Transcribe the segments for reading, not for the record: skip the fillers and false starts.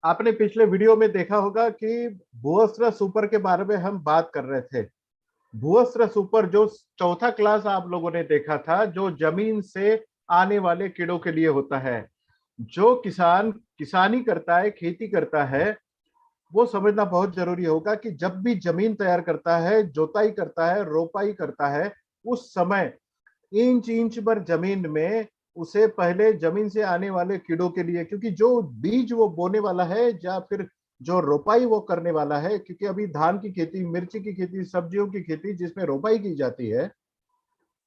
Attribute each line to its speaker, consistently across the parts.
Speaker 1: आपने पिछले वीडियो में देखा होगा कि भूअस्त्र सुपर के बारे में हम बात कर रहे थे। भूअस्त्र सुपर जो चौथा क्लास आप लोगों ने देखा था, जो जमीन से आने वाले कीड़ों के लिए होता है। जो किसान किसानी करता है, खेती करता है, वो समझना बहुत जरूरी होगा कि जब भी जमीन तैयार करता है, जोताई करता है, रोपाई करता है, उस समय इंच इंच भर जमीन में उसे पहले जमीन से आने वाले कीड़ों के लिए, क्योंकि जो बीज वो बोने वाला है या फिर जो रोपाई वो करने वाला है, क्योंकि अभी धान की खेती, मिर्ची की खेती, सब्जियों की खेती जिसमें रोपाई की जाती है,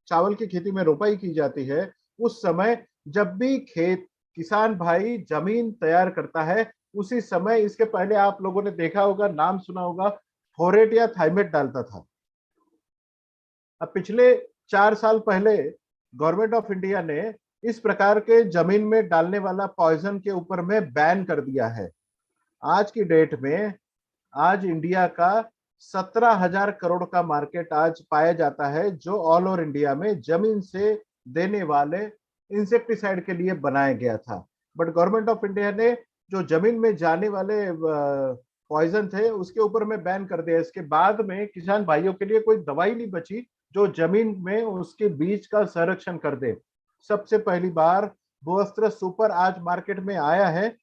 Speaker 1: चावल की खेती में रोपाई की जाती है, उस समय जब भी खेत किसान भाई जमीन तैयार करता है, उसी समय इसके पहले आप लोगों ने देखा होगा, नाम सुना होगा, फोरेट या थाइमेट डालता था। अब पिछले 4 साल पहले गवर्नमेंट ऑफ इंडिया ने इस प्रकार के जमीन में डालने वाला पॉइजन के ऊपर में बैन कर दिया है। आज की डेट में आज इंडिया का 17,000 करोड़ का मार्केट आज पाया जाता है, जो ऑल ओवर इंडिया में जमीन से देने वाले इंसेक्टिसाइड के लिए बनाया गया था। बट गवर्नमेंट ऑफ इंडिया ने जो जमीन में जाने वाले पॉइजन थे उसके ऊपर में बैन कर दिया। इसके बाद में किसान भाइयों के लिए कोई दवाई नहीं बची जो जमीन में उसके बीज का संरक्षण कर दे। सबसे पहली बार भूअस्त्र सुपर आज मार्केट में आया है,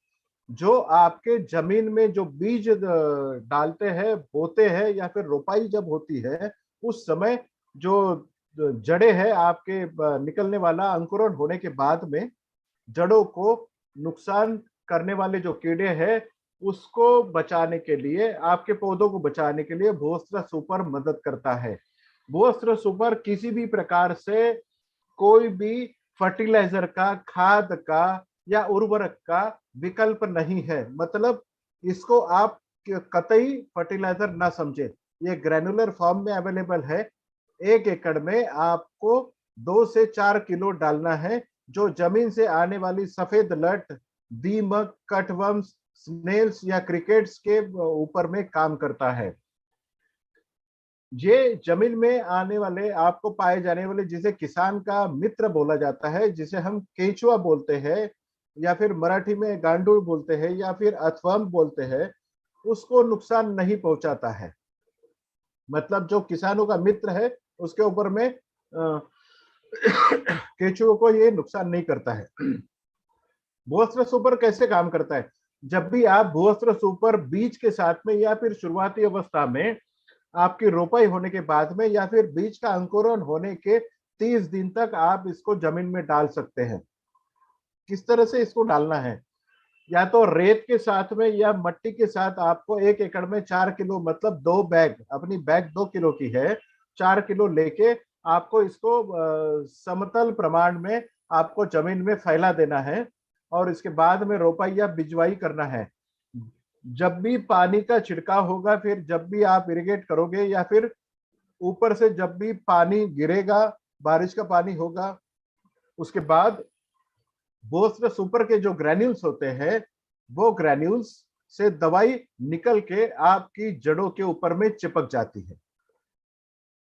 Speaker 1: जो आपके जमीन में जो बीज डालते हैं, बोते हैं, या फिर रोपाई जब होती है उस समय जो जड़े हैं आपके निकलने वाला अंकुरण होने के बाद में जड़ों को नुकसान करने वाले जो कीड़े हैं उसको बचाने के लिए, आपके पौधों को बचाने के लिए भूअस्त्र सुपर मदद करता है। भूअस्त्र सुपर किसी भी प्रकार से कोई भी फर्टिलाइजर का, खाद का या उर्वरक का विकल्प नहीं है। मतलब इसको आप कतई फर्टिलाइजर ना समझे। ये ग्रैनुलर फॉर्म में अवेलेबल है। 1 एकड़ में आपको 2 से 4 किलो डालना है, जो जमीन से आने वाली सफेद लट, दीमक, कटवर्म्स, स्नेल्स या क्रिकेट्स के ऊपर में काम करता है। ये जमीन में आने वाले, आपको पाए जाने वाले, जिसे किसान का मित्र बोला जाता है, जिसे हम केचुआ बोलते हैं या फिर मराठी में गांडूळ बोलते हैं या फिर अथवम बोलते हैं, उसको नुकसान नहीं पहुंचाता है। मतलब जो किसानों का मित्र है उसके ऊपर में केचुओं को ये नुकसान नहीं करता है। भूअस्त्र सुपर कैसे काम करता है? जब भी आप भूअस्त्र सुपर बीज के साथ में या फिर शुरुआती अवस्था में, आपकी रोपाई होने के बाद में या फिर बीज का अंकुरण होने के 30 दिन तक आप इसको जमीन में डाल सकते हैं। किस तरह से इसको डालना है? या तो रेत के साथ में या मट्टी के साथ। आपको 1 एकड़ में 4 किलो, मतलब 2 बैग, अपनी बैग 2 किलो की है, 4 किलो लेके आपको इसको समतल प्रमाण में आपको जमीन में फैला देना है और इसके बाद में रोपाई या बिजवाई करना है। जब भी पानी का छिड़काव होगा, फिर जब भी आप इरिगेट करोगे या फिर ऊपर से जब भी पानी गिरेगा, बारिश का पानी होगा, उसके बाद भूअस्त्र सुपर के जो ग्रैन्यूल्स होते हैं, वो ग्रैन्यूल्स से दवाई निकल के आपकी जड़ों के ऊपर में चिपक जाती है।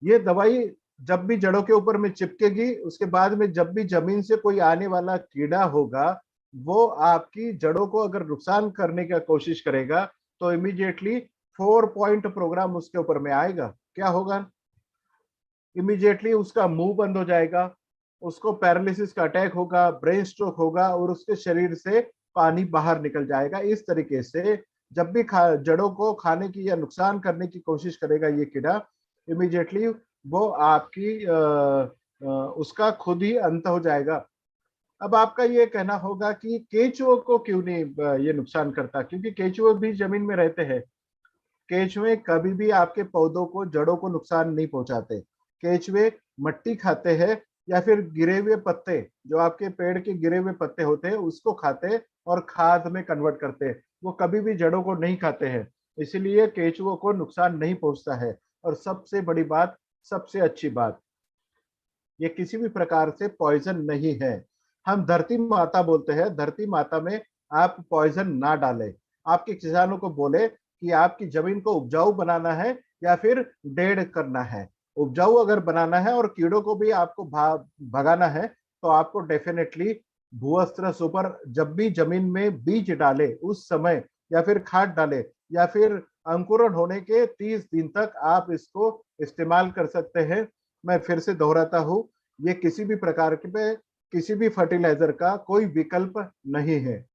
Speaker 1: ये दवाई जब भी जड़ों के ऊपर में चिपकेगी, उसके बाद में जब भी जमीन से कोई आने वाला कीड़ा होगा, वो आपकी जड़ों को अगर नुकसान करने की कोशिश करेगा तो इमीडिएटली 4 पॉइंट प्रोग्राम उसके ऊपर में आएगा। क्या होगा? इमीडिएटली उसका मुंह बंद हो जाएगा, उसको पैरालिसिस का अटैक होगा, ब्रेन स्ट्रोक होगा और उसके शरीर से पानी बाहर निकल जाएगा। इस तरीके से जब भी जड़ों को खाने की या नुकसान करने की कोशिश करेगा ये कीड़ा, इमीडिएटली वो आपकी उसका खुद ही अंत हो जाएगा। अब आपका ये कहना होगा कि केंचुओं को क्यों नहीं ये नुकसान करता? क्योंकि केंचुए भी जमीन में रहते हैं। केंचुए कभी भी आपके पौधों को, जड़ों को नुकसान नहीं पहुंचाते। केंचुए मट्टी खाते हैं या फिर गिरे हुए पत्ते, जो आपके पेड़ के गिरे हुए पत्ते होते हैं उसको खाते हैं और खाद में कन्वर्ट करते हैं। वो कभी भी जड़ों को नहीं खाते हैं, इसीलिए केंचुओं को नुकसान नहीं पहुंचता है। और सबसे बड़ी बात, सबसे अच्छी बात, ये किसी भी प्रकार से पॉइजन नहीं है। हम धरती माता बोलते हैं, धरती माता में आप पॉइजन ना डालें। आपके किसानों को बोले कि आपकी जमीन को उपजाऊ बनाना है या फिर डेढ़ करना है। उपजाऊ अगर बनाना है और कीड़ों को भी आपको भगाना है तो आपको डेफिनेटली भूअस्त्र सुपर जब भी जमीन में बीज डाले उस समय या फिर खाद डालें या फिर अंकुरण होने के 30 दिन तक आप इसको इस्तेमाल कर सकते हैं। मैं फिर से दोहराता हूँ, ये किसी भी प्रकार के किसी भी फर्टिलाइजर का कोई विकल्प नहीं है।